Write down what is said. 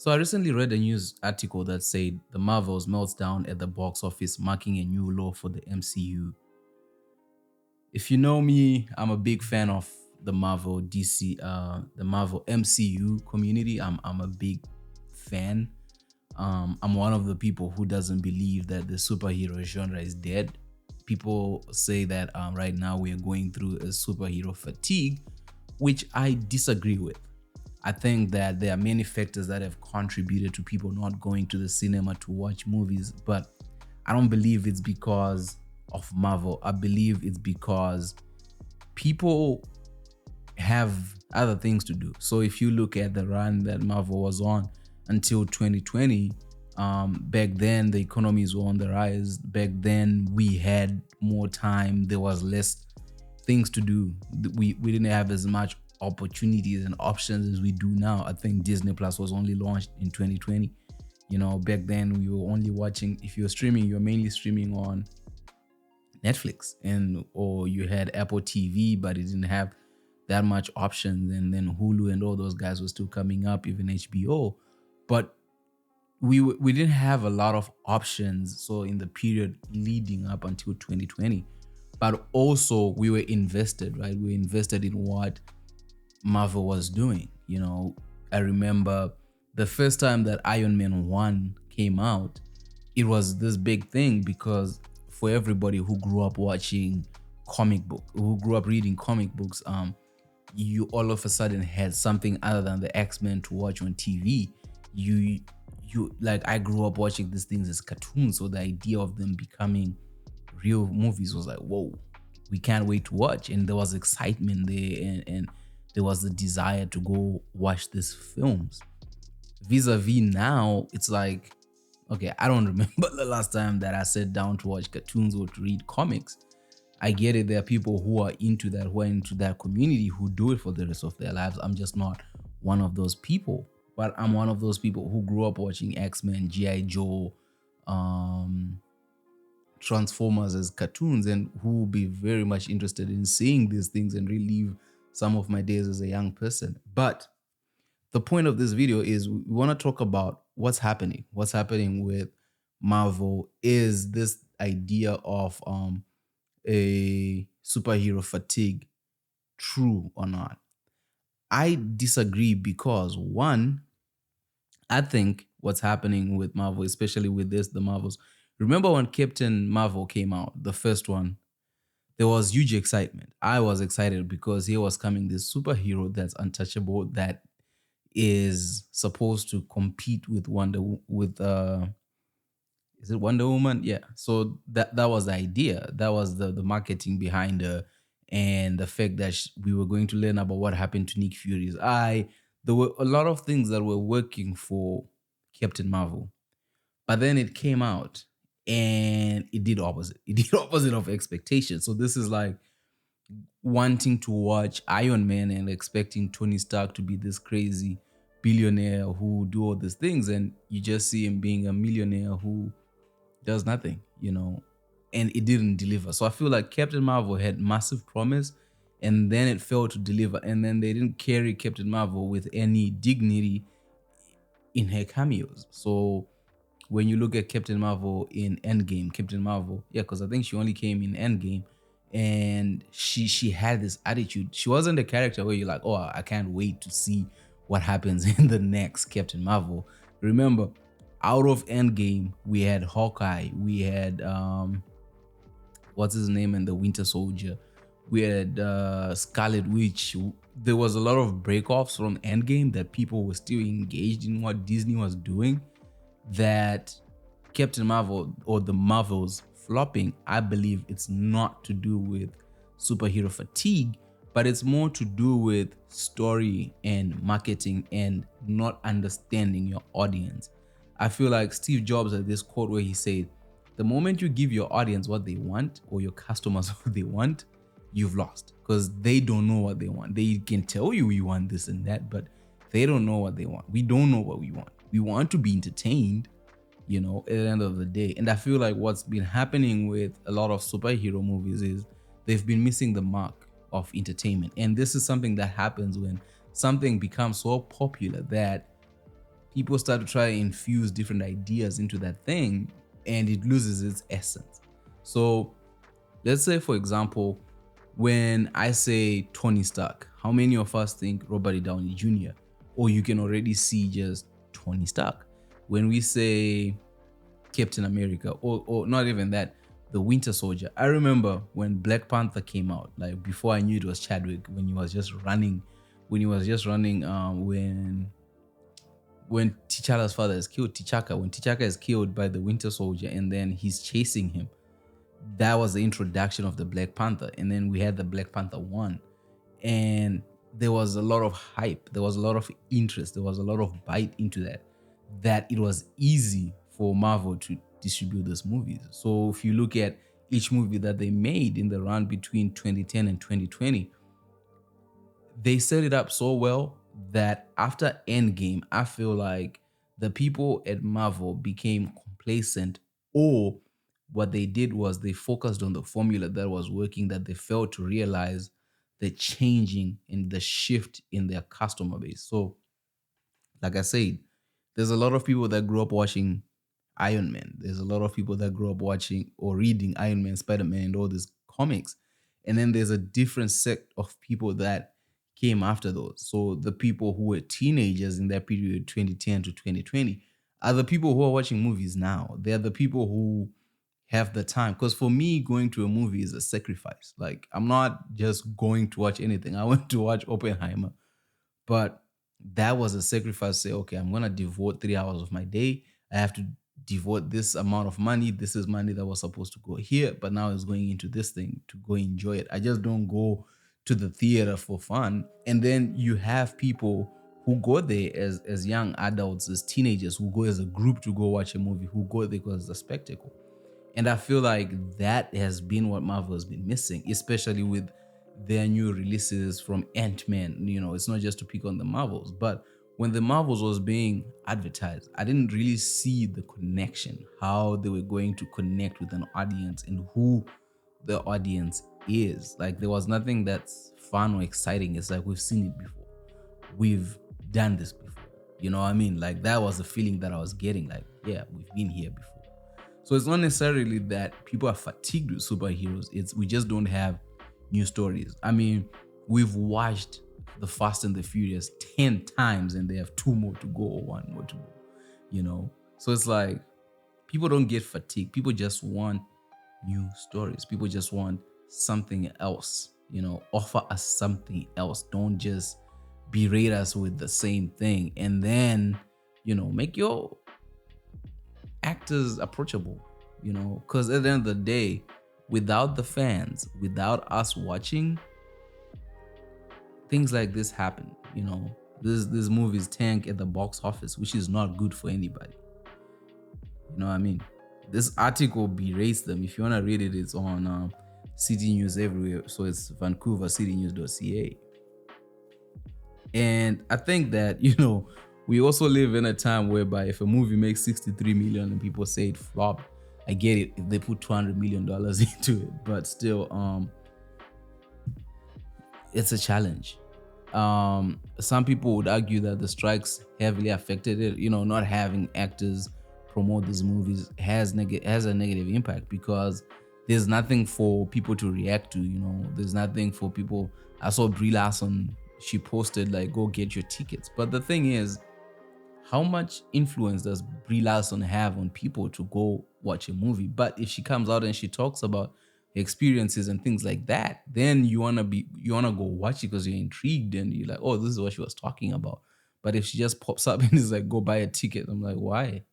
So I recently read a news article that said the Marvels melts down at the box office, marking a new low for the MCU. If you know me, I'm a big fan of the Marvel DC, the Marvel MCU community. I'm a big fan. I'm one of the people who doesn't believe that the superhero genre is dead. People say that right now we are going through a superhero fatigue, which I disagree with. I think that there are many factors that have contributed to people not going to the cinema to watch movies, but I don't believe it's because of Marvel. I believe it's because people have other things to do. So if you look at the run that Marvel was on until 2020, back then the economies were on the rise. Back then we had more time. There was less things to do. We didn't have as much opportunities and options as we do now. I think Disney Plus was only launched in 2020. Back then we were only watching, if you're streaming, you're mainly streaming on Netflix or you had Apple TV, but it didn't have that much options. And then Hulu and all those guys were still coming up, even HBO. But we didn't have a lot of options. So in the period leading up until 2020, but also we were invested, right? We were invested in what Marvel was doing. I remember the first time that Iron Man 1 came out, it was this big thing because for everybody who grew up watching who grew up reading comic books, you all of a sudden had something other than the X-Men to watch on TV. You like, I grew up watching these things as cartoons, so the idea of them becoming real movies was like, whoa, we can't wait to watch. And there was excitement there, and there was the desire to go watch these films. Vis-a-vis now, it's like, okay, I don't remember the last time that I sat down to watch cartoons or to read comics. I get it, there are people who are into that community, who do it for the rest of their lives. I'm just not one of those people. But I'm one of those people who grew up watching X-Men, G.I. Joe, Transformers as cartoons, and who will be very much interested in seeing these things and relive some of my days as a young person. But the point of this video is we want to talk about what's happening. What's happening with Marvel. Is this idea of a superhero fatigue true or not? I disagree because, one, I think what's happening with Marvel, especially with the Marvels. Remember when Captain Marvel came out, the first one, there was huge excitement. I was excited because here was coming this superhero that's untouchable, that is supposed to compete with is it Wonder Woman? Yeah. So that was the idea. That was the marketing behind her, and the fact that we were going to learn about what happened to Nick Fury's eye. There were a lot of things that were working for Captain Marvel, but then it came out and it did opposite. It did opposite of expectations. So this is like wanting to watch Iron Man and expecting Tony Stark to be this crazy billionaire who do all these things, and you just see him being a millionaire who does nothing, and it didn't deliver. So I feel like Captain Marvel had massive promise, and then it failed to deliver, and then they didn't carry Captain Marvel with any dignity in her cameos. So when you look at Captain Marvel in Endgame, Captain Marvel, yeah, because I think she only came in Endgame, and she had this attitude. She wasn't a character where you're like, oh, I can't wait to see what happens in the next Captain Marvel. Remember, out of Endgame, we had Hawkeye, we had what's his name, and the Winter Soldier, we had Scarlet Witch. There was a lot of breakoffs from Endgame that people were still engaged in what Disney was doing. That Captain Marvel or the Marvels flopping, I believe it's not to do with superhero fatigue, but it's more to do with story and marketing and not understanding your audience. I feel like Steve Jobs had this quote where he said, the moment you give your audience what they want, or your customers what they want, you've lost, because they don't know what they want. They can tell you we want this and that, but they don't know what they want. We don't know what we want. We want to be entertained, at the end of the day. And I feel like what's been happening with a lot of superhero movies is they've been missing the mark of entertainment. And this is something that happens when something becomes so popular that people start to try to infuse different ideas into that thing, and it loses its essence. So let's say, for example, when I say Tony Stark, how many of us think Robert Downey Jr.? Or you can already see just Tony Stark. When we say Captain America, or not even that, the Winter Soldier. I remember when Black Panther came out, like before I knew it was Chadwick, when he was just running, when T'Challa's father is killed, when T'Chaka is killed by the Winter Soldier, and then he's chasing him. That was the introduction of the Black Panther, and then we had the Black Panther 1, and there was a lot of hype, there was a lot of interest, there was a lot of bite into that it was easy for Marvel to distribute these movies. So if you look at each movie that they made in the run between 2010 and 2020, they set it up so well that after Endgame, I feel like the people at Marvel became complacent, or what they did was they focused on the formula that was working, that they failed to realize the changing and the shift in their customer base. So, like I said, there's a lot of people that grew up watching Iron Man. There's a lot of people that grew up watching or reading Iron Man, Spider Man, and all these comics. And then there's a different set of people that came after those. So the people who were teenagers in that period, 2010 to 2020, are the people who are watching movies now. They're the people who have the time. Because for me, going to a movie is a sacrifice. Like, I'm not just going to watch anything. I went to watch Oppenheimer, but that was a sacrifice. Say, okay, I'm gonna devote 3 hours of my day. I have to devote this amount of money. This is money that was supposed to go here, but now it's going into this thing to go enjoy it. I just don't go to the theater for fun. And then you have people who go there as young adults, as teenagers, who go as a group to go watch a movie, who go there because it's a spectacle. And I feel like that has been what Marvel has been missing, especially with their new releases from Ant-Man. It's not just to pick on the Marvels, but when the Marvels was being advertised, I didn't really see the connection, how they were going to connect with an audience and who the audience is. Like, there was nothing that's fun or exciting. It's like, we've seen it before. We've done this before. You know what I mean? Like, that was the feeling that I was getting. Like, yeah, we've been here before. So it's not necessarily that people are fatigued with superheroes. It's we just don't have new stories. I mean, we've watched The Fast and the Furious 10 times and they have 2 more to go or 1 more to go. So it's like, people don't get fatigued. People just want new stories. People just want something else. Offer us something else. Don't just berate us with the same thing, and then make your actors approachable, because at the end of the day, without the fans, without us watching, things like this happen. These movies tank at the box office, which is not good for anybody. You know what I mean? This article berates them. If you want to read it, it's on City News everywhere. So it's vancouvercitynews.ca. And I think that, we also live in a time whereby if a movie makes 63 million and people say it flopped, I get it if they put $200 million into it, but still, it's a challenge. Some people would argue that the strikes heavily affected it. Not having actors promote these movies has a negative impact, because there's nothing for people to react to. There's nothing for people. I saw Brie Larson, she posted like, go get your tickets. But the thing is, how much influence does Brie Larson have on people to go watch a movie? But if she comes out and she talks about her experiences and things like that, then you wanna go watch it because you're intrigued and you're like, oh, this is what she was talking about. But if she just pops up and is like, go buy a ticket, I'm like, why?